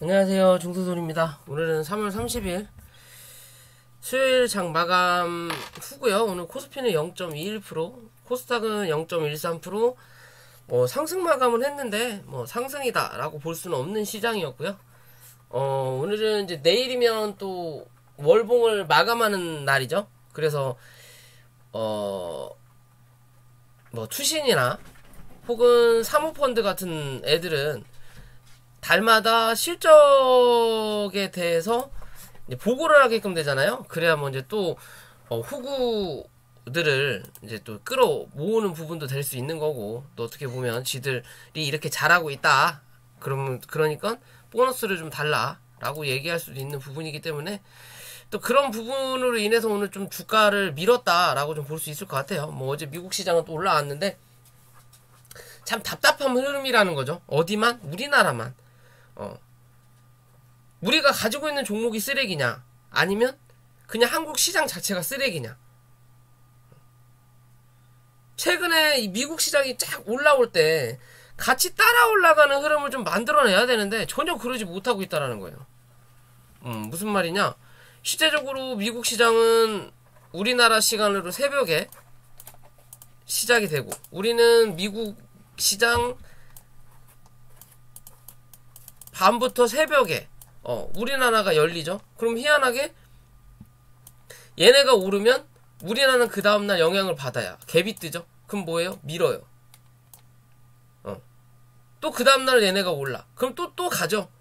안녕하세요, 중소솔입니다. 오늘은 3월 30일 수요일 장 마감 후고요. 오늘 코스피는 0.21%, 코스닥은 0.13%, 상승 마감은 했는데 상승이다 라고 볼 수는 없는 시장이었고요. 오늘은 이제 내일이면 또 월봉을 마감하는 날이죠. 그래서 투신이나 혹은 사모펀드 같은 애들은 달마다 실적에 대해서 이제 보고를 하게끔 되잖아요. 그래야 이제 또 후구들을 이제 또 끌어모으는 부분도 될 수 있는 거고, 또 어떻게 보면 지들이 이렇게 잘하고 있다, 그러니까 보너스를 좀 달라라고 얘기할 수도 있는 부분이기 때문에, 또 그런 부분으로 인해서 오늘 좀 주가를 밀었다라고 좀 볼 수 있을 것 같아요. 어제 미국 시장은 또 올라왔는데 참 답답한 흐름이라는 거죠. 어디만? 우리나라만. 우리가 가지고 있는 종목이 쓰레기냐, 아니면 그냥 한국 시장 자체가 쓰레기냐. 최근에 이 미국 시장이 쫙 올라올 때 같이 따라 올라가는 흐름을 좀 만들어내야 되는데 전혀 그러지 못하고 있다라는 거예요. 무슨 말이냐, 실제적으로 미국 시장은 우리나라 시간으로 새벽에 시작이 되고, 우리는 미국 시장 밤부터 새벽에 우리나라가 열리죠. 그럼 희한하게 얘네가 오르면 우리나라는 그 다음날 영향을 받아야 갭이 뜨죠. 그럼 뭐예요? 밀어요. 또 그 다음날 얘네가 올라. 그럼 또 가죠.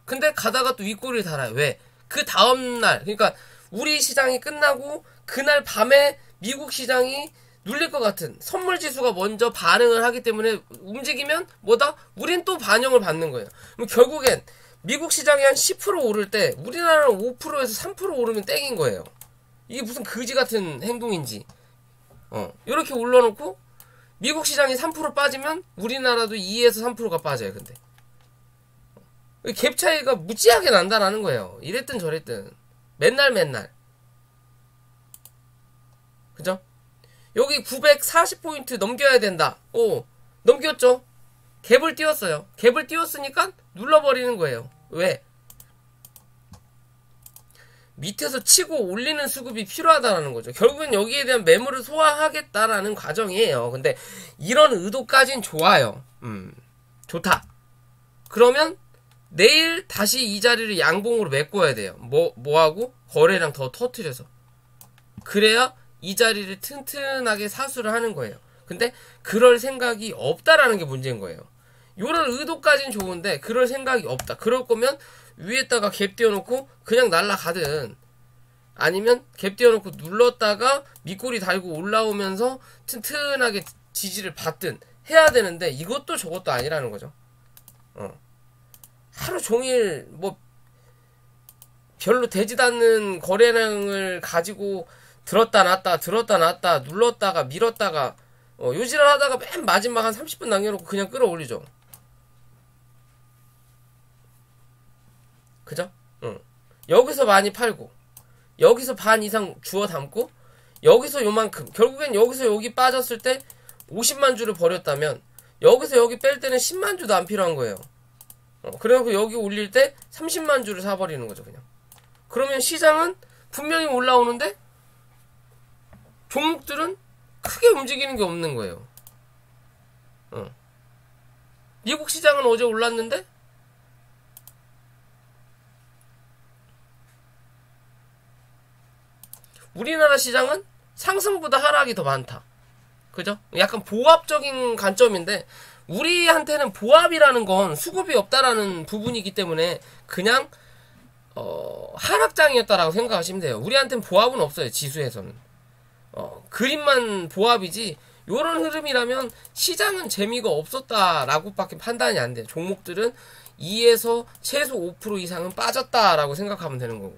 근데 가다가 또 윗꼬리를 달아요. 왜? 그 다음날, 그러니까 우리 시장이 끝나고 그날 밤에 미국 시장이 눌릴 것 같은 선물지수가 먼저 반응을 하기 때문에 움직이면 뭐다? 우린 또 반영을 받는 거예요. 그럼 결국엔 미국 시장이 한 10% 오를 때 우리나라는 5%에서 3% 오르면 땡인 거예요. 이게 무슨 그지 같은 행동인지. 이렇게 올려놓고 미국 시장이 3% 빠지면 우리나라도 2에서 3%가 빠져요. 근데 갭 차이가 무지하게 난다라는 거예요. 이랬든 저랬든 맨날 그죠? 여기 940포인트 넘겨야 된다. 넘겼죠? 갭을 띄웠어요. 갭을 띄웠으니까 눌러버리는 거예요. 왜? 밑에서 치고 올리는 수급이 필요하다라는 거죠. 결국엔 여기에 대한 매물을 소화하겠다라는 과정이에요. 근데 이런 의도까진 좋아요. 좋다. 그러면 내일 다시 이 자리를 양봉으로 메꿔야 돼요. 뭐하고? 거래량 더 터뜨려서. 그래야 이 자리를 튼튼하게 사수를 하는 거예요. 근데 그럴 생각이 없다라는 게 문제인 거예요. 요런 의도까진 좋은데 그럴 생각이 없다. 그럴 거면 위에다가 갭 띄워놓고 그냥 날라가든, 아니면 갭 띄워놓고 눌렀다가 밑꼬리 달고 올라오면서 튼튼하게 지지를 받든 해야 되는데, 이것도 저것도 아니라는 거죠. 하루 종일 별로 되지도 않는 거래량을 가지고 들었다 놨다 눌렀다가 밀었다가 요지를 하다가 맨 마지막 한 30분 남겨놓고 그냥 끌어올리죠. 그죠? 여기서 많이 팔고 여기서 반 이상 주워 담고 여기서 요만큼, 결국엔 여기서 여기 빠졌을 때 50만 주를 버렸다면 여기서 여기 뺄 때는 10만 주도 안 필요한 거예요. 그래갖고 여기 올릴 때 30만 주를 사버리는 거죠. 그냥. 그러면 시장은 분명히 올라오는데 종목들은 크게 움직이는 게 없는 거예요. 미국 시장은 어제 올랐는데 우리나라 시장은 상승보다 하락이 더 많다. 그죠? 약간 보합적인 관점인데, 우리한테는 보합이라는 건 수급이 없다라는 부분이기 때문에 그냥 하락장이었다라고 생각하시면 돼요. 우리한테는 보합은 없어요. 지수에서는. 그림만 보합이지 요런 흐름이라면 시장은 재미가 없었다라고 밖에 판단이 안 돼요. 종목들은 2에서 최소 5% 이상은 빠졌다라고 생각하면 되는 거고,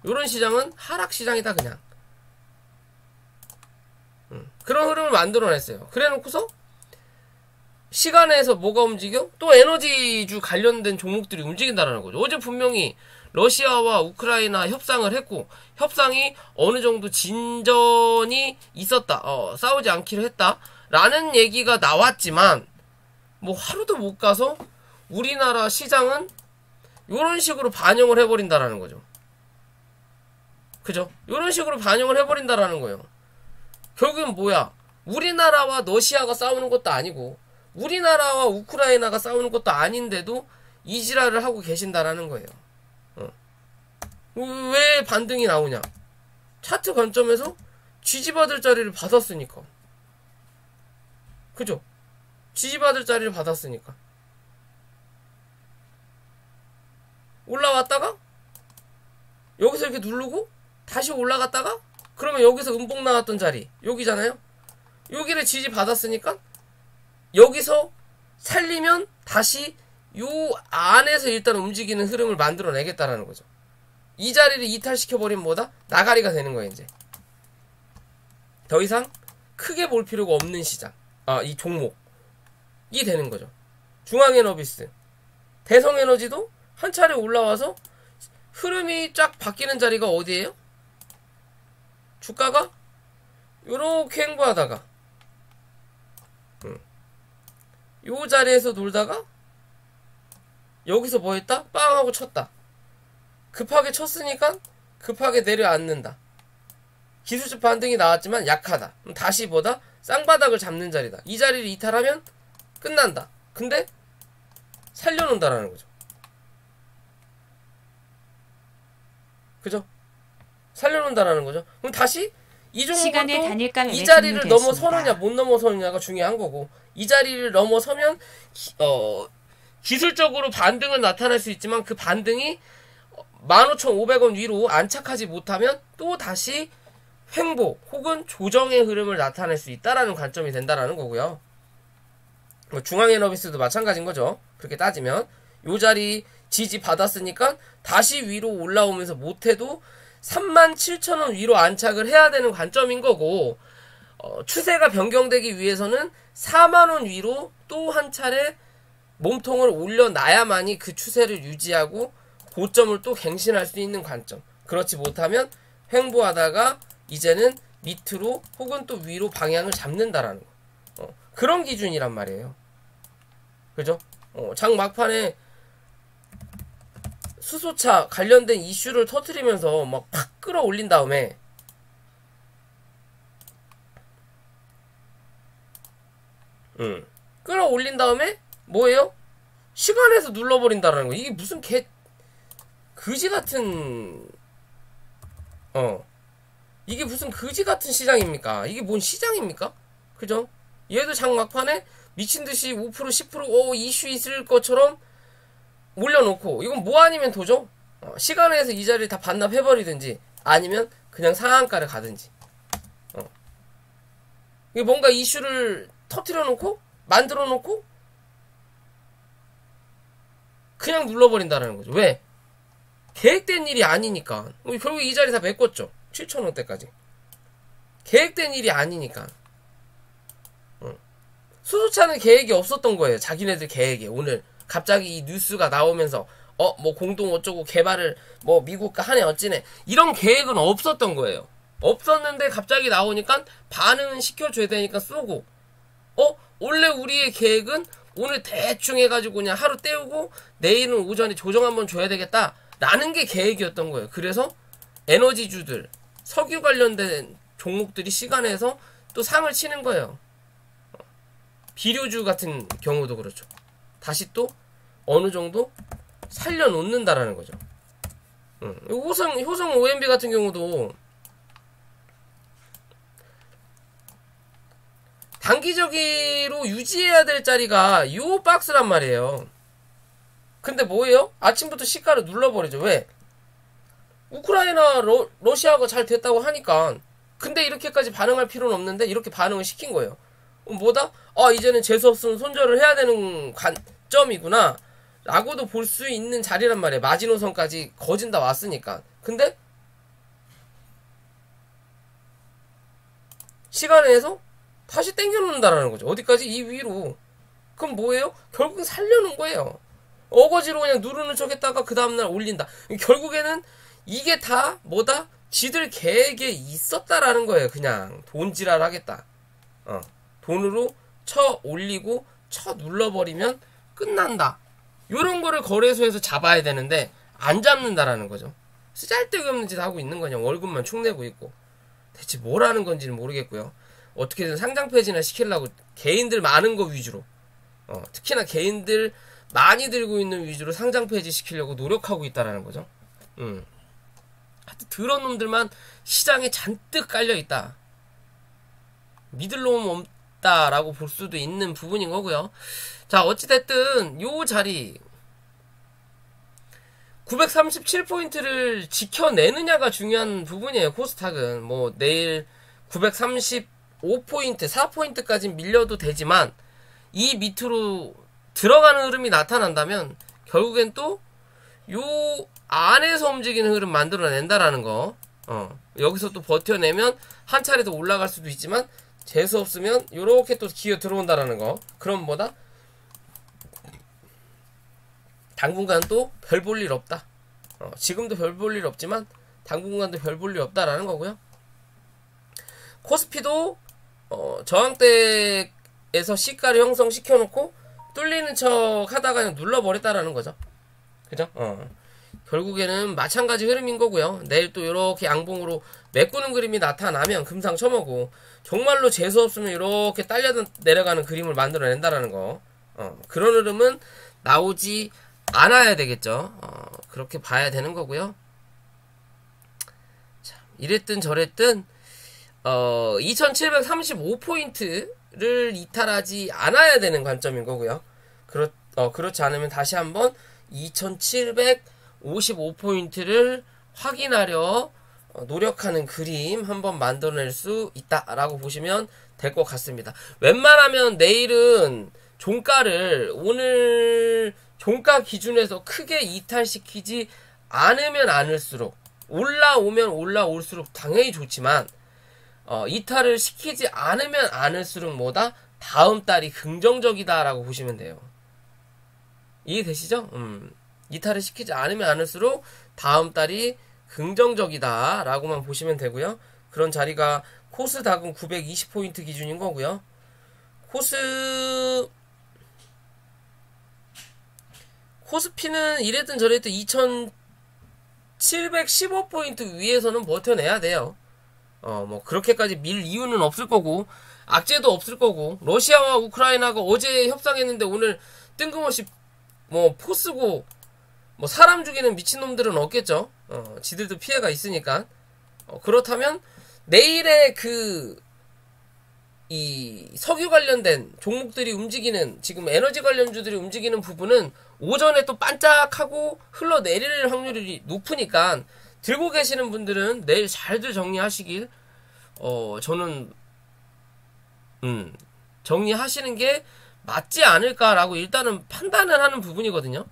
요런 시장은 하락 시장이다 그냥. 그런 흐름을 만들어냈어요. 그래 놓고서 시간에서 뭐가 움직여? 또 에너지주 관련된 종목들이 움직인다라는 거죠. 어제 분명히 러시아와 우크라이나 협상을 했고, 협상이 어느 정도 진전이 있었다. 싸우지 않기로 했다. 라는 얘기가 나왔지만, 하루도 못 가서 우리나라 시장은 요런 식으로 반영을 해버린다라는 거죠. 그죠? 요런 식으로 반영을 해버린다라는 거예요. 결국엔 뭐야? 우리나라와 러시아가 싸우는 것도 아니고 우리나라와 우크라이나가 싸우는 것도 아닌데도 이지랄을 하고 계신다라는 거예요. 왜 반등이 나오냐? 차트 관점에서 지지받을 자리를 받았으니까. 그죠? 지지받을 자리를 받았으니까. 올라왔다가 여기서 이렇게 누르고 다시 올라갔다가 그러면 여기서 음봉 나왔던 자리 여기잖아요. 여기를 지지받았으니까 여기서 살리면 다시 요 안에서 일단 움직이는 흐름을 만들어내겠다라는 거죠. 이 자리를 이탈시켜버리면 뭐다? 나가리가 되는 거예요. 이제 더 이상 크게 볼 필요가 없는 시장, 이 종목이 되는 거죠. 중앙에너비스, 대성에너지도 한 차례 올라와서 흐름이 쫙 바뀌는 자리가 어디예요? 주가가 요렇게 횡보하다가 요 자리에서 놀다가 여기서 뭐 했다? 빵 하고 쳤다. 급하게 쳤으니까 급하게 내려앉는다. 기술적 반등이 나왔지만 약하다. 그럼 다시 뭐다? 쌍바닥을 잡는 자리다. 이 자리를 이탈하면 끝난다. 근데 살려놓는다라는 거죠. 그죠? 살려놓는다라는 거죠. 그럼 다시 이 종목은 또 이 자리를 넘어서느냐 못 넘어서느냐가 중요한 거고, 이 자리를 넘어서면 기술적으로 반등은 나타날 수 있지만 그 반등이 15,500원 위로 안착하지 못하면 또 다시 횡보 혹은 조정의 흐름을 나타낼 수 있다라는 관점이 된다라는 거고요. 중앙에너비스도 마찬가지인 거죠. 그렇게 따지면 요 자리 지지 받았으니까 다시 위로 올라오면서 못해도 37,000원 위로 안착을 해야 되는 관점인 거고, 추세가 변경되기 위해서는 4만원 위로 또 한 차례 몸통을 올려놔야만이 그 추세를 유지하고 고점을 또 갱신할 수 있는 관점. 그렇지 못하면 횡보하다가 이제는 밑으로 혹은 또 위로 방향을 잡는다라는 거. 그런 기준이란 말이에요. 그죠? 장 막판에 수소차 관련된 이슈를 터뜨리면서 막 팍 끌어올린 다음에 끌어올린 다음에 뭐예요? 시간에서 눌러버린다라는 거. 이게 무슨 그지 같은 이게 무슨 그지 같은 시장입니까? 이게 뭔 시장입니까? 그죠? 얘도 장 막판에 미친듯이 5% 10% 이슈 있을 것처럼 올려놓고, 이건 뭐 아니면 도죠? 시간에서 이 자리를 다 반납해버리든지 아니면 그냥 상한가를 가든지. 이게 뭔가 이슈를 터뜨려놓고 만들어놓고 그냥 눌러버린다는 거죠. 왜? 계획된 일이 아니니까. 결국 이 자리 다 메꿨죠. 7,000원대까지. 계획된 일이 아니니까. 수소차는 계획이 없었던 거예요. 자기네들 계획에. 오늘 갑자기 이 뉴스가 나오면서 뭐 공동 어쩌고 개발을 뭐 미국과 하네 어찌네 이런 계획은 없었던 거예요. 없었는데 갑자기 나오니까 반응은 시켜줘야 되니까 쏘고, 원래 우리의 계획은 오늘 대충 해가지고 그냥 하루 때우고 내일은 오전에 조정 한번 줘야 되겠다 라는 게 계획이었던 거예요. 그래서 에너지주들, 석유 관련된 종목들이 시간에서 또 상을 치는 거예요. 비료주 같은 경우도 그렇죠. 다시 또 어느 정도 살려놓는다라는 거죠. 효성 OMB 같은 경우도 단기적으로 유지해야 될 자리가 요 박스란 말이에요. 근데 뭐예요? 아침부터 시가를 눌러버리죠. 왜? 우크라이나 러시아가 잘 됐다고 하니까. 근데 이렇게까지 반응할 필요는 없는데 이렇게 반응을 시킨 거예요. 뭐다? 이제는 재수없으면 손절을 해야 되는 관점이구나 라고도 볼 수 있는 자리란 말이에요. 마지노선까지 거진다 왔으니까. 근데 시간에서 다시 땡겨놓는다라는 거죠. 어디까지? 이 위로. 그럼 뭐예요? 결국은 살려놓은 거예요. 어거지로 그냥 누르는 척 했다가 그 다음날 올린다. 결국에는 이게 다 뭐다? 지들 계획에 있었다라는 거예요. 그냥 돈지랄 하겠다. 돈으로 쳐 올리고 쳐 눌러버리면 끝난다. 요런 거를 거래소에서 잡아야 되는데 안 잡는다라는 거죠. 쓰잘데없는 짓 하고 있는 거냐. 월급만 축내고 있고 대체 뭘 하는 건지는 모르겠고요. 어떻게든 상장 폐지나 시키려고 개인들 많은 거 위주로 특히나 개인들 많이 들고 있는 위주로 상장 폐지 시키려고 노력하고 있다라는 거죠. 하여튼 더러운 놈들만 시장에 잔뜩 깔려 있다. 믿을 놈 없다라고 볼 수도 있는 부분인 거고요. 자, 어찌됐든 요 자리 937포인트를 지켜내느냐가 중요한 부분이에요. 코스닥은 뭐 내일 935포인트 4포인트까지 밀려도 되지만 이 밑으로 들어가는 흐름이 나타난다면 결국엔 또 요 안에서 움직이는 흐름 만들어낸다라는 거. 여기서 또 버텨내면 한 차례 더 올라갈 수도 있지만 재수 없으면 요렇게 또 기어 들어온다라는 거. 그럼 뭐다? 당분간 또 별 볼 일 없다. 지금도 별 볼 일 없지만 당분간도 별 볼 일 없다라는 거고요. 코스피도 저항대에서 시가를 형성시켜놓고 뚫리는 척 하다가 그냥 눌러버렸다라는 거죠. 그죠? 결국에는 마찬가지 흐름인 거고요. 내일 또 이렇게 양봉으로 메꾸는 그림이 나타나면 금상첨화고 정말로 재수 없으면 이렇게 딸려 내려가는 그림을 만들어낸다라는 거. 그런 흐름은 나오지 않아야 되겠죠. 그렇게 봐야 되는 거고요. 자, 이랬든 저랬든 2735포인트를 이탈하지 않아야 되는 관점인 거고요. 그렇지 않으면 다시 한번 2755포인트를 확인하려 노력하는 그림 한번 만들어낼 수 있다라고 보시면 될 것 같습니다. 웬만하면 내일은 종가를 오늘 종가 기준에서 크게 이탈시키지 않으면 않을수록 올라오면 올라올수록 당연히 좋지만 이탈을 시키지 않으면 않을수록 뭐다? 다음 달이 긍정적이다라고 보시면 돼요. 이해되시죠? 이탈을 시키지 않으면 않을수록 다음 달이 긍정적이다 라고만 보시면 되고요. 그런 자리가 코스닥은 920포인트 기준인 거고요. 코스피는 이랬든 저랬든 2715포인트 위에서는 버텨내야 돼요. 뭐 그렇게까지 밀 이유는 없을 거고 악재도 없을 거고 러시아와 우크라이나가 어제 협상했는데 오늘 뜬금없이 뭐 포쓰고 뭐 사람 죽이는 미친놈들은 없겠죠. 지들도 피해가 있으니까. 그렇다면 내일의 이 석유 관련된 종목들이 움직이는 지금 에너지 관련주들이 움직이는 부분은 오전에 또 반짝하고 흘러내릴 확률이 높으니까 들고 계시는 분들은 내일 잘들 정리하시길 저는 정리하시는 게 맞지 않을까라고 일단은 판단을 하는 부분이거든요.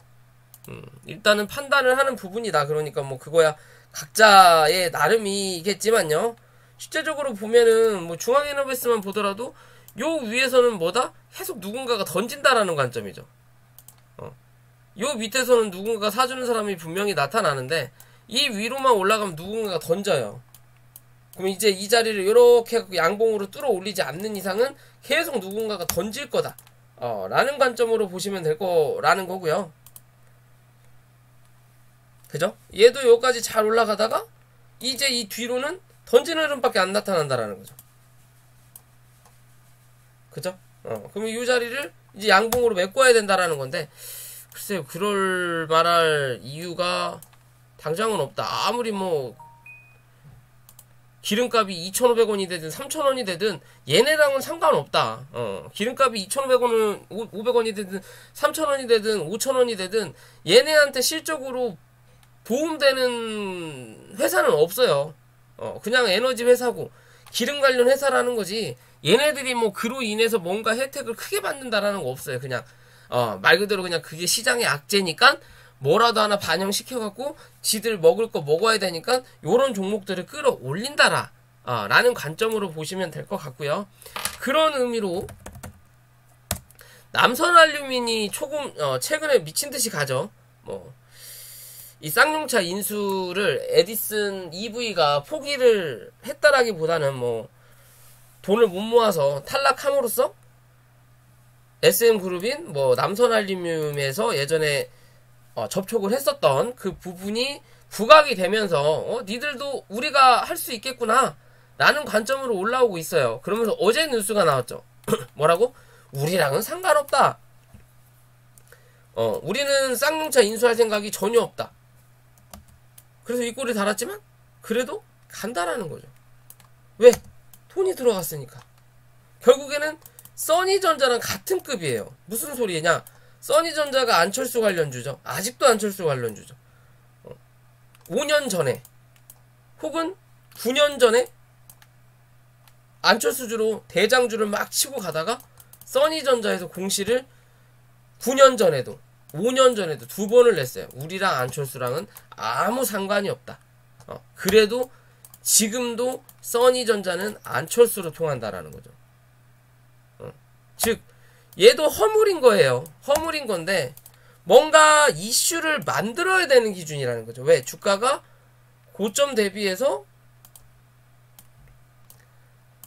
일단은 판단을 하는 부분이다. 그러니까 뭐 그거야 각자의 나름이겠지만요. 실제적으로 보면은 뭐 중앙에너베이스만 보더라도 요 위에서는 뭐다? 계속 누군가가 던진다라는 관점이죠. 요 밑에서는 누군가가 사주는 사람이 분명히 나타나는데 이 위로만 올라가면 누군가가 던져요. 그럼 이제 이 자리를 이렇게 양봉으로 뚫어 올리지 않는 이상은 계속 누군가가 던질 거다. 라는 관점으로 보시면 될 거라는 거고요. 그죠? 얘도 여기까지 잘 올라가다가 이제 이 뒤로는 던지는 흐름밖에 안 나타난다라는 거죠. 그죠? 그러면 이 자리를 이제 양봉으로 메꿔야 된다라는 건데 글쎄요, 그럴 말할 이유가 당장은 없다. 아무리 뭐 기름값이 2,500원이 되든 3,000원이 되든 얘네랑은 상관없다. 기름값이 2,500원은 500원이 되든 3,000원이 되든 5,000원이 되든 얘네한테 실적으로 도움되는 회사는 없어요. 그냥 에너지 회사고 기름 관련 회사라는 거지 얘네들이 뭐 그로 인해서 뭔가 혜택을 크게 받는다라는 거 없어요. 그냥 말 그대로 그냥 그게 시장의 악재니까 뭐라도 하나 반영시켜갖고 지들 먹을 거 먹어야 되니까 요런 종목들을 끌어올린다라 라는 관점으로 보시면 될 것 같고요. 그런 의미로 남선알루미늄이 최근에 미친듯이 가죠. 뭐 이 쌍용차 인수를 에디슨 EV가 포기를 했다라기보다는 뭐 돈을 못 모아서 탈락함으로써 SM그룹인 뭐 남선알루미늄에서 예전에 접촉을 했었던 그 부분이 부각이 되면서 니들도 우리가 할 수 있겠구나 라는 관점으로 올라오고 있어요. 그러면서 어제 뉴스가 나왔죠. 뭐라고? 우리랑은 상관없다. 우리는 쌍용차 인수할 생각이 전혀 없다. 그래서 이 꼴이 달았지만 그래도 간다라는 거죠. 왜? 돈이 들어갔으니까. 결국에는 써니전자랑 같은 급이에요. 무슨 소리냐? 써니전자가 안철수 관련주죠. 아직도 안철수 관련주죠. 5년 전에 혹은 9년 전에 안철수주로 대장주를 막 치고 가다가 써니전자에서 공시를 9년 전에도 5년 전에도 2번을 냈어요. 우리랑 안철수랑은 아무 상관이 없다. 그래도 지금도 써니전자는 안철수로 통한다라는 거죠. 즉 얘도 허물인 거예요. 허물인 건데 뭔가 이슈를 만들어야 되는 기준이라는 거죠. 왜? 주가가 고점 대비해서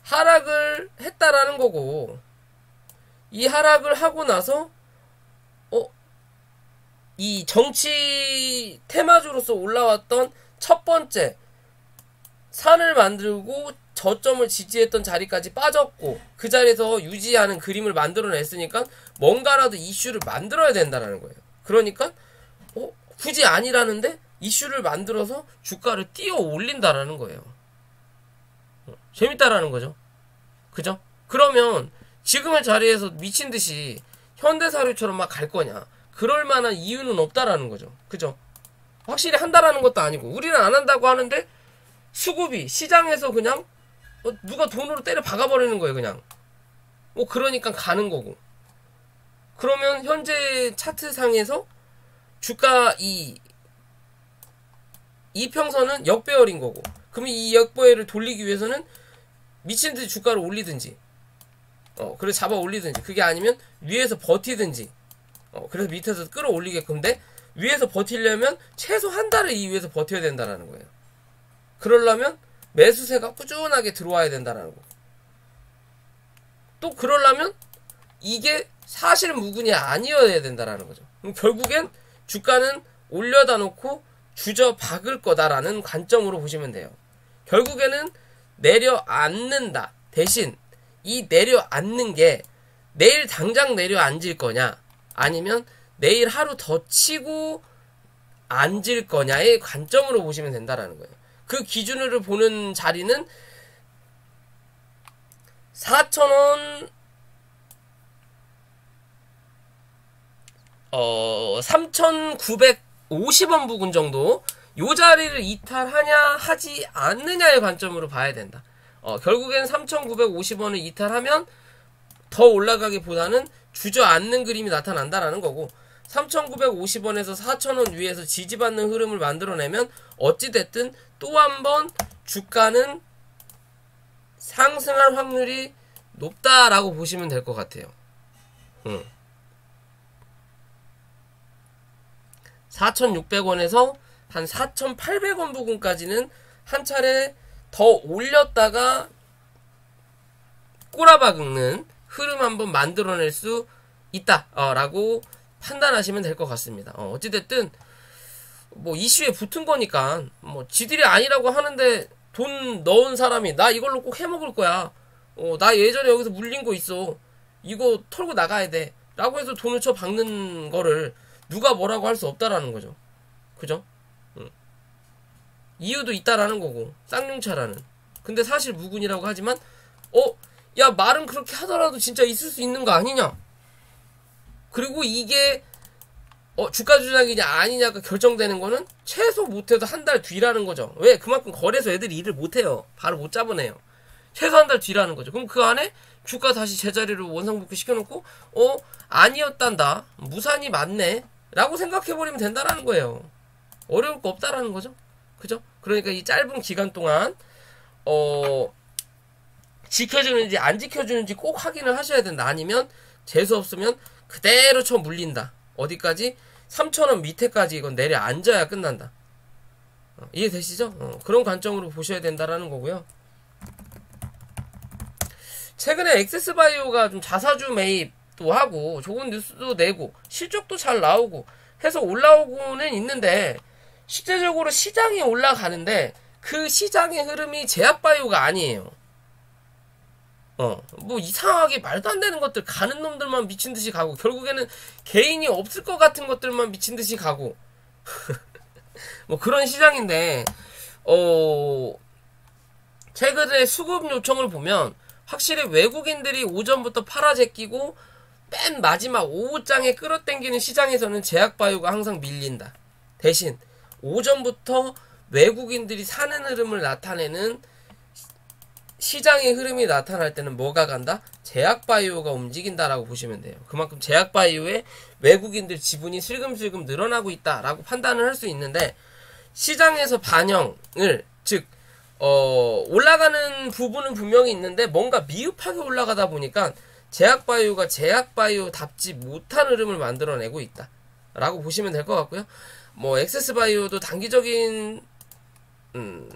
하락을 했다라는 거고, 이 하락을 하고 나서 이 정치 테마주로서 올라왔던 첫 번째 산을 만들고 저점을 지지했던 자리까지 빠졌고 그 자리에서 유지하는 그림을 만들어냈으니까 뭔가라도 이슈를 만들어야 된다는 거예요. 그러니까 굳이 아니라는데 이슈를 만들어서 주가를 띄워 올린다라는 거예요. 재밌다라는 거죠. 그죠? 그러면 지금의 자리에서 미친듯이 현대사료처럼 막 갈 거냐? 그럴 만한 이유는 없다라는 거죠. 그죠? 확실히 한다라는 것도 아니고 우리는 안 한다고 하는데 수급이 시장에서 그냥 누가 돈으로 때려 박아버리는 거예요. 그냥 그러니까 가는 거고. 그러면 현재 차트상에서 주가 이평선은 역배열인 거고, 그럼 이 역배열을 돌리기 위해서는 미친듯이 주가를 올리든지 그래서 잡아 올리든지, 그게 아니면 위에서 버티든지, 그래서 밑에서 끌어올리게끔. 데 위에서 버티려면 최소 한 달을 이 위에서 버텨야 된다는 거예요. 그러려면 매수세가 꾸준하게 들어와야 된다는 거고, 또 그러려면 이게 사실 무근이 아니어야 된다는 거죠. 그럼 결국엔 주가는 올려다 놓고 주저 박을 거다라는 관점으로 보시면 돼요. 결국에는 내려앉는다. 대신 이 내려앉는 게 내일 당장 내려앉을 거냐, 아니면 내일 하루 더 치고 앉을 거냐의 관점으로 보시면 된다라는 거예요. 그 기준으로 보는 자리는 4,000원 3,950원 부근 정도, 요 자리를 이탈하냐 하지 않느냐의 관점으로 봐야 된다. 결국엔 3,950원을 이탈하면 더 올라가기보다는 주저앉는 그림이 나타난다라는 거고, 3,950원에서 4,000원 위에서 지지받는 흐름을 만들어내면 어찌됐든 또 한 번 주가는 상승할 확률이 높다라고 보시면 될 것 같아요. 4,600원에서 한 4,800원 부근까지는 한 차례 더 올렸다가 꼬라박는 흐름 한번 만들어낼 수 있다 라고 판단하시면 될 것 같습니다. 어찌됐든 뭐 이슈에 붙은 거니까 뭐 지들이 아니라고 하는데 돈 넣은 사람이 나 이걸로 꼭 해먹을 거야, 나 예전에 여기서 물린 거 있어, 이거 털고 나가야 돼 라고 해서 돈을 쳐 박는 거를 누가 뭐라고 할 수 없다라는 거죠. 그죠? 이유도 있다라는 거고, 쌍용차라는. 근데 사실 무근이라고 하지만 야 말은 그렇게 하더라도 진짜 있을 수 있는 거 아니냐, 그리고 이게 주가 조작이냐 아니냐가 결정되는 거는 최소 못해도 한 달 뒤라는 거죠. 왜? 그만큼 거래소 애들이 일을 못해요. 바로 못 잡아내요. 최소 한 달 뒤라는 거죠. 그럼 그 안에 주가 다시 제자리로 원상복귀 시켜놓고 아니었단다, 무산이 맞네 라고 생각해버리면 된다라는 거예요. 어려울 거 없다라는 거죠. 그죠? 그러니까 이 짧은 기간 동안 지켜주는지 안 지켜주는지 꼭 확인을 하셔야 된다. 아니면 재수 없으면 그대로 쳐 물린다. 어디까지? 3,000원 밑에까지 이건 내려앉아야 끝난다. 이해되시죠? 그런 관점으로 보셔야 된다라는 거고요. 최근에 엑세스바이오가 좀 자사주 매입 도 하고 좋은 뉴스도 내고 실적도 잘 나오고 해서 올라오고는 있는데 실제적으로 시장이 올라가는데 그 시장의 흐름이 제약바이오가 아니에요. 뭐 이상하게 말도 안 되는 것들 가는 놈들만 미친듯이 가고 결국에는 개인이 없을 것 같은 것들만 미친듯이 가고 뭐 그런 시장인데 최근에 수급 요청을 보면 확실히 외국인들이 오전부터 팔아제끼고 맨 마지막 오후장에 끌어당기는 시장에서는 제약바이오가 항상 밀린다. 대신 오전부터 외국인들이 사는 흐름을 나타내는 시장의 흐름이 나타날 때는 뭐가 간다? 제약바이오가 움직인다라고 보시면 돼요. 그만큼 제약바이오에 외국인들 지분이 슬금슬금 늘어나고 있다라고 판단을 할 수 있는데 시장에서 반영을 즉 올라가는 부분은 분명히 있는데 뭔가 미흡하게 올라가다 보니까 제약바이오가 제약바이오답지 못한 흐름을 만들어내고 있다 라고 보시면 될 것 같고요. 뭐 엑세스바이오도 단기적인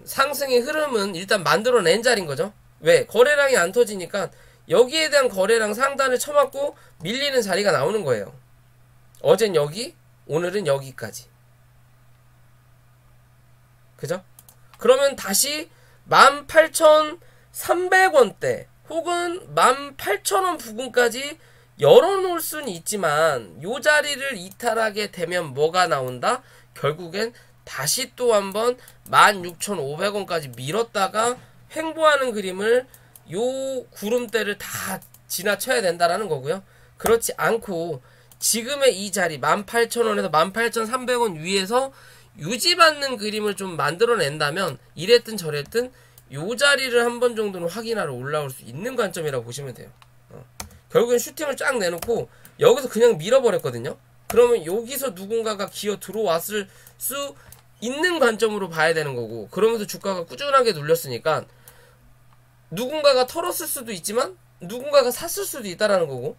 상승의 흐름은 일단 만들어낸 자리인 거죠. 왜? 거래량이 안 터지니까 여기에 대한 거래량 상단을 쳐맞고 밀리는 자리가 나오는 거예요. 어젠 여기, 오늘은 여기까지. 그죠? 그러면 다시 18,300원대 혹은 18,000원 부근까지 열어놓을 수는 있지만 요 자리를 이탈하게 되면 뭐가 나온다? 결국엔 다시 또 한번 16,500원까지 밀었다가 횡보하는 그림을 요 구름대를 다 지나쳐야 된다라는 거고요. 그렇지 않고 지금의 이 자리 18,000원에서 18,300원 위에서 유지받는 그림을 좀 만들어낸다면 이랬든 저랬든 요 자리를 한 번 정도는 확인하러 올라올 수 있는 관점이라고 보시면 돼요. 결국엔 슈팅을 쫙 내놓고 여기서 그냥 밀어버렸거든요. 그러면 여기서 누군가가 기어 들어왔을 수 있는 관점으로 봐야 되는 거고 그러면서 주가가 꾸준하게 눌렸으니까 누군가가 털었을 수도 있지만 누군가가 샀을 수도 있다라는 거고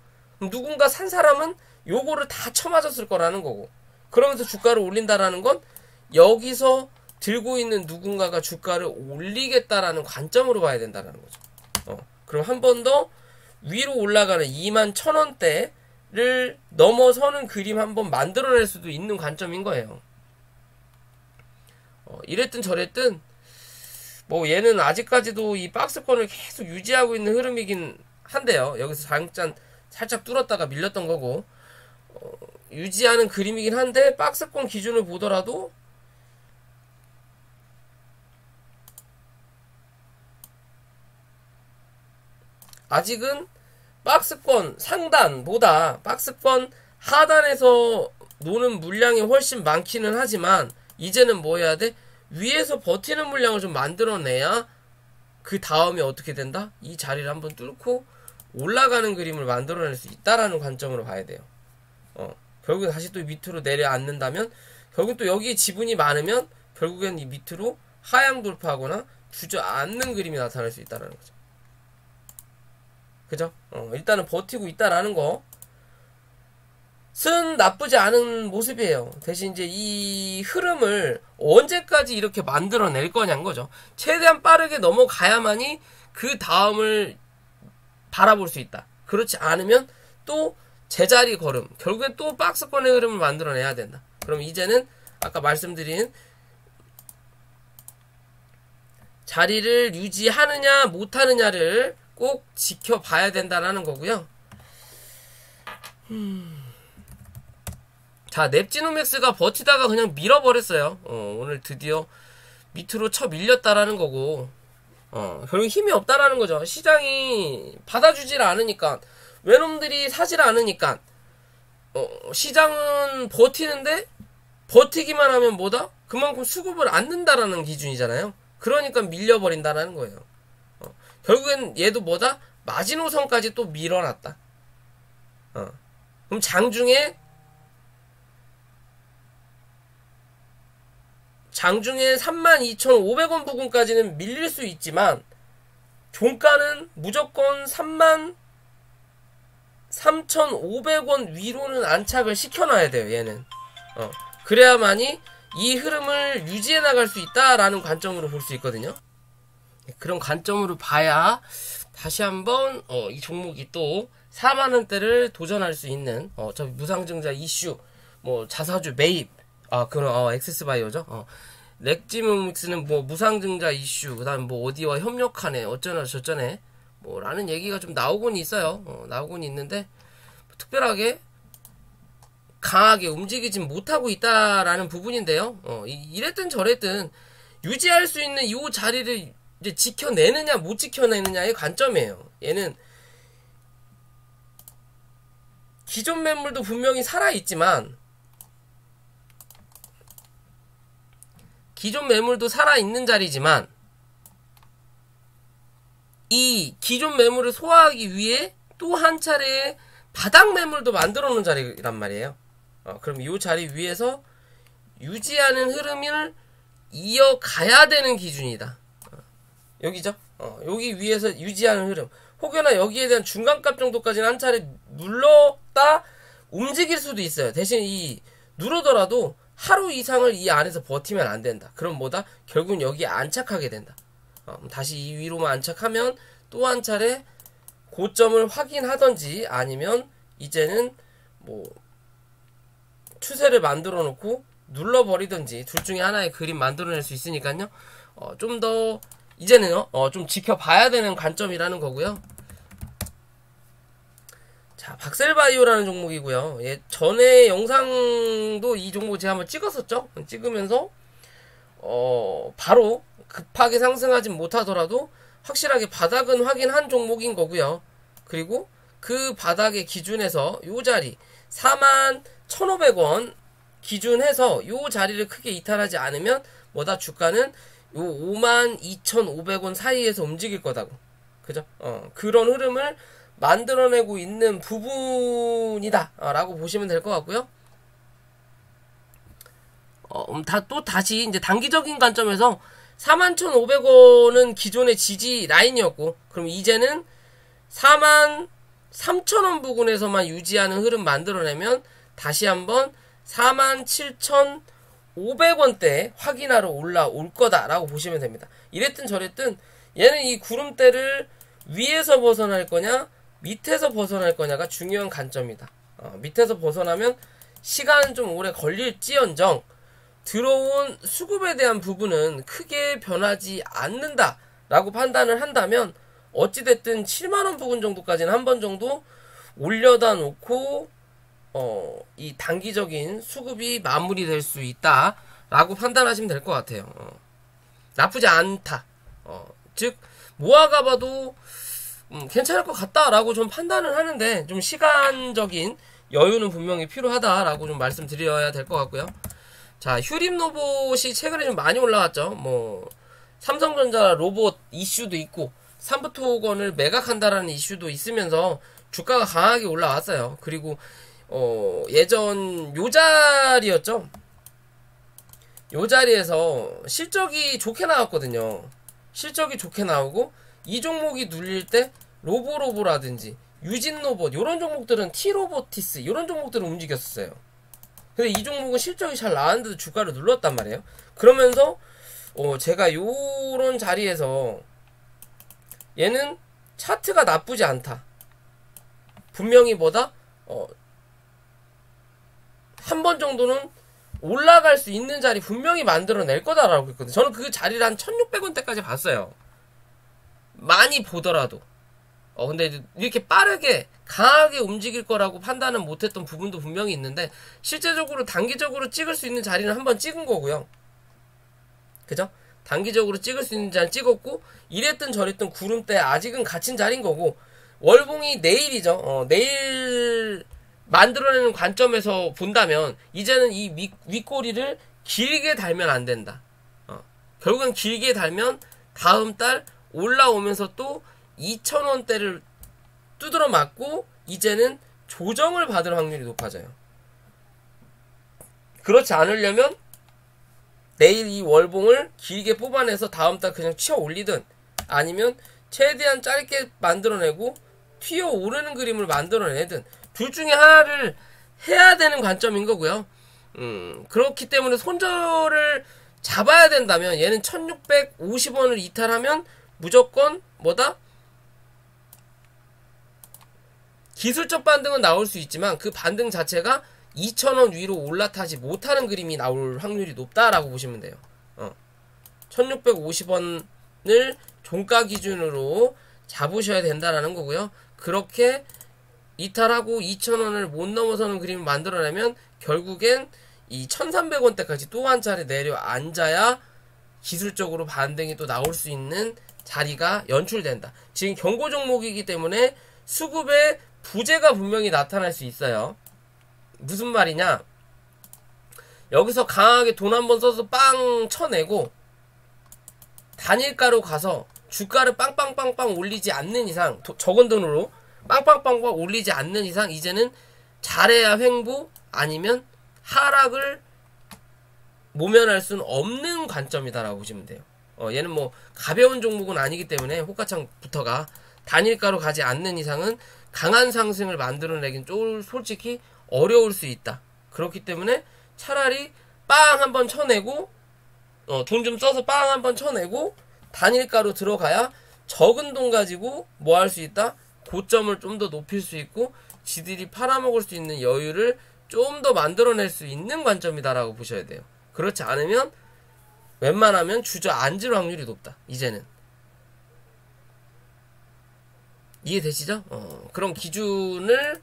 누군가 산 사람은 요거를 다 쳐맞았을 거라는 거고 그러면서 주가를 올린다라는 건 여기서 들고 있는 누군가가 주가를 올리겠다라는 관점으로 봐야 된다라는 거죠. 그럼 한 번 더 위로 올라가는 21,000원대를 넘어서는 그림 한번 만들어낼 수도 있는 관점인 거예요. 이랬든 저랬든 뭐 얘는 아직까지도 이 박스권을 계속 유지하고 있는 흐름이긴 한데요. 여기서 장짠 살짝 뚫었다가 밀렸던 거고 유지하는 그림이긴 한데 박스권 기준을 보더라도 아직은 박스권 상단보다 박스권 하단에서 노는 물량이 훨씬 많기는 하지만 이제는 뭐 해야 돼? 위에서 버티는 물량을 좀 만들어내야 그 다음에 어떻게 된다? 이 자리를 한번 뚫고 올라가는 그림을 만들어낼 수 있다라는 관점으로 봐야 돼요. 결국엔 다시 또 밑으로 내려앉는다면 결국 또 여기에 지분이 많으면 결국엔 이 밑으로 하향 돌파하거나 주저앉는 그림이 나타날 수 있다는 거죠. 그죠? 일단은 버티고 있다라는 것은 나쁘지 않은 모습이에요. 대신 이제 이 흐름을 언제까지 이렇게 만들어낼 거냐는 거죠. 최대한 빠르게 넘어가야만이 그 다음을 바라볼 수 있다. 그렇지 않으면 또 제자리 걸음, 결국엔 또 박스권의 흐름을 만들어내야 된다. 그럼 이제는 아까 말씀드린 자리를 유지하느냐 못하느냐를 꼭 지켜봐야 된다는 거고요. 자, 넵지노맥스가 버티다가 그냥 밀어버렸어요. 오늘 드디어 밑으로 쳐 밀렸다라는 거고 결국 힘이 없다라는 거죠. 시장이 받아주질 않으니까 외놈들이 사질 않으니까 시장은 버티는데 버티기만 하면 뭐다? 그만큼 수급을 안 넣는다라는 기준이잖아요. 그러니까 밀려버린다라는 거예요. 결국엔 얘도 뭐다? 마지노선까지 또 밀어놨다. 그럼 장중에 32,500원 부근까지는 밀릴 수 있지만 종가는 무조건 33,500원 위로는 안착을 시켜놔야 돼요. 얘는 그래야만이 이 흐름을 유지해 나갈 수 있다라는 관점으로 볼 수 있거든요. 그런 관점으로 봐야 다시 한번 이 종목이 또 4만원대를 도전할 수 있는 저 무상증자 이슈 뭐 자사주 매입 그런 엑세스바이오죠. 렉지뮤믹스는 뭐 무상증자 이슈 그다음 뭐 어디와 협력하네 어쩌나 저쩌네 뭐 라는 얘기가 좀 나오곤 있어요. 나오곤 있는데 특별하게 강하게 움직이진 못하고 있다라는 부분인데요. 이랬든 저랬든 유지할 수 있는 이 자리를 이제 지켜내느냐 못 지켜내느냐의 관점이에요. 얘는 기존 매물도 분명히 살아있지만 기존 매물도 살아있는 자리지만 이 기존 매물을 소화하기 위해 또 한 차례의 바닥 매물도 만들어 놓은 자리란 말이에요. 그럼 이 자리 위에서 유지하는 흐름을 이어가야 되는 기준이다. 여기죠. 여기 위에서 유지하는 흐름. 혹여나 여기에 대한 중간값 정도까지는 한 차례 눌렀다 움직일 수도 있어요. 대신 이 누르더라도 하루 이상을 이 안에서 버티면 안 된다. 그럼 뭐다? 결국은 여기에 안착하게 된다. 다시 이 위로만 안착하면 또 한 차례 고점을 확인하던지 아니면 이제는 뭐 추세를 만들어 놓고 눌러버리든지 둘 중에 하나의 그림 만들어낼 수 있으니까요. 좀 더 이제는 좀 지켜봐야 되는 관점이라는 거고요. 자, 박셀바이오라는 종목이고요. 전에 영상도 이 종목 제가 한번 찍었었죠. 찍으면서 바로 급하게 상승하진 못하더라도 확실하게 바닥은 확인한 종목인 거고요. 그리고 그 바닥의 기준에서 요 자리 41,500원 기준해서 요 자리를 크게 이탈하지 않으면 뭐다 주가는 요 52,500원 사이에서 움직일 거다고. 그죠? 그런 흐름을 만들어내고 있는 부분이다 라고 보시면 될 것 같고요. 다시 이제 단기적인 관점에서 41,500원은 기존의 지지 라인이었고 그럼 이제는 43,000원 부근에서만 유지하는 흐름 만들어내면 다시 한번 47,500원대 확인하러 올라올 거다라고 보시면 됩니다. 이랬든 저랬든 얘는 이 구름대를 위에서 벗어날 거냐 밑에서 벗어날 거냐가 중요한 관점이다. 밑에서 벗어나면 시간은 좀 오래 걸릴지언정 들어온 수급에 대한 부분은 크게 변하지 않는다 라고 판단을 한다면 어찌됐든 7만원 부근 정도까지는 한 번 정도 올려다 놓고 이 단기적인 수급이 마무리될 수 있다 라고 판단하시면 될 것 같아요. 나쁘지 않다. 즉 모아가봐도 괜찮을 것 같다라고 좀 판단을 하는데 좀 시간적인 여유는 분명히 필요하다라고 좀 말씀드려야 될 것 같고요. 자, 휴림 로봇이 최근에 좀 많이 올라왔죠. 뭐 삼성전자 로봇 이슈도 있고 삼부토건을 매각한다라는 이슈도 있으면서 주가가 강하게 올라왔어요. 그리고 예전 요 자리였죠. 요 자리에서 실적이 좋게 나왔거든요. 실적이 좋게 나오고 이 종목이 눌릴 때 로보라든지 유진로봇 요런 종목들은 티로보티스 요런 종목들은 움직였었어요. 근데 이 종목은 실적이 잘 나왔는데도 주가를 눌렀단 말이에요. 그러면서 제가 요런 자리에서 얘는 차트가 나쁘지 않다. 분명히 뭐다? 한 번 정도는 올라갈 수 있는 자리 분명히 만들어낼 거다라고 했거든요. 저는 그 자리를 한 1,600원대까지 봤어요. 많이 보더라도. 근데 이렇게 빠르게 강하게 움직일 거라고 판단은 못했던 부분도 분명히 있는데 실제적으로 단기적으로 찍을 수 있는 자리는 한번 찍은 거고요. 그죠? 단기적으로 찍을 수 있는 자리는 찍었고 이랬든 저랬든 구름대 아직은 갇힌 자리인 거고 월봉이 내일이죠. 내일 만들어내는 관점에서 본다면 이제는 이 윗꼬리를 길게 달면 안 된다. 결국엔 길게 달면 다음 달 올라오면서 또 2,000원대를 두드러 맞고 이제는 조정을 받을 확률이 높아져요. 그렇지 않으려면 내일 이 월봉을 길게 뽑아내서 다음 달 그냥 치어 올리든 아니면 최대한 짧게 만들어내고 튀어 오르는 그림을 만들어내든 둘 중에 하나를 해야 되는 관점인 거고요. 그렇기 때문에 손절을 잡아야 된다면 얘는 1,650원을 이탈하면 무조건 뭐다? 기술적 반등은 나올 수 있지만 그 반등 자체가 2,000원 위로 올라타지 못하는 그림이 나올 확률이 높다라고 보시면 돼요. 1650원을 종가 기준으로 잡으셔야 된다라는 거고요. 그렇게 이탈하고 2,000원을 못 넘어서는 그림을 만들어내면 결국엔 이 1,300원대까지 또 한 차례 내려앉아야 기술적으로 반등이 또 나올 수 있는 자리가 연출된다. 지금 경고 종목이기 때문에 수급에 부재가 분명히 나타날 수 있어요. 무슨 말이냐? 여기서 강하게 돈 한번 써서 빵 쳐내고 단일가로 가서 주가를 빵빵빵빵 올리지 않는 이상, 적은 돈으로 빵빵빵빵 올리지 않는 이상 이제는 잘해야 횡보 아니면 하락을 모면할 수는 없는 관점이다라고 보시면 돼요. 얘는 뭐 가벼운 종목은 아니기 때문에 호가창부터가 단일가로 가지 않는 이상은 강한 상승을 만들어내긴 솔직히 어려울 수 있다. 그렇기 때문에 차라리 빵 한번 쳐내고 돈 좀 써서 빵 한번 쳐내고 단일가로 들어가야 적은 돈 가지고 뭐 할 수 있다? 고점을 좀 더 높일 수 있고 지들이 팔아먹을 수 있는 여유를 좀 더 만들어낼 수 있는 관점이다라고 보셔야 돼요. 그렇지 않으면 웬만하면 주저앉을 확률이 높다. 이제는 이해되시죠? 그럼 기준을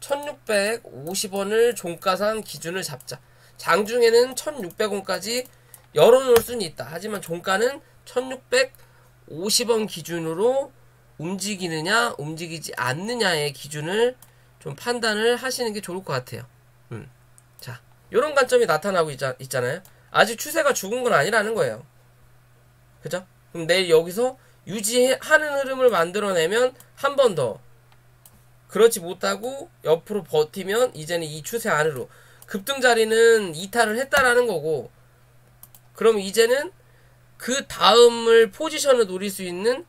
1650원을 종가상 기준을 잡자. 장중에는 1600원까지 열어놓을 수는 있다. 하지만 종가는 1650원 기준으로 움직이느냐 움직이지 않느냐의 기준을 좀 판단을 하시는 게 좋을 것 같아요. 자, 요런 관점이 나타나고 있잖아요. 아직 추세가 죽은 건 아니라는 거예요. 그죠? 그럼 내일 여기서 유지하는 흐름을 만들어내면 한 번 더, 그렇지 못하고 옆으로 버티면 이제는 이 추세 안으로 급등 자리는 이탈을 했다라는 거고, 그럼 이제는 그 다음을 포지션을 노릴 수 있는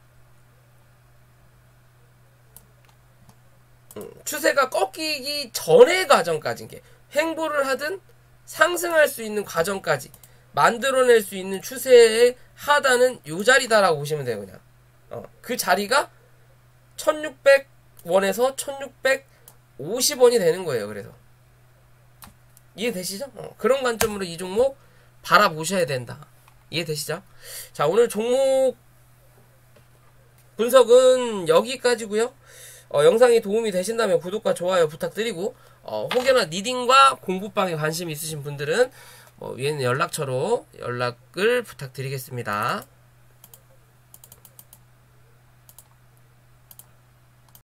추세가 꺾이기 전의 과정까지, 게 횡보를 하든 상승할 수 있는 과정까지 만들어낼 수 있는 추세의 하단은 요 자리다라고 보시면 돼요. 그냥 그 자리가 1600원에서 1650원이 되는 거예요. 그래서 이해되시죠? 그런 관점으로 이 종목 바라보셔야 된다. 이해되시죠? 자, 오늘 종목 분석은 여기까지고요. 영상이 도움이 되신다면 구독과 좋아요 부탁드리고, 혹여나 니딩과 공부방에 관심 있으신 분들은 위에는 연락처로 연락을 부탁드리겠습니다.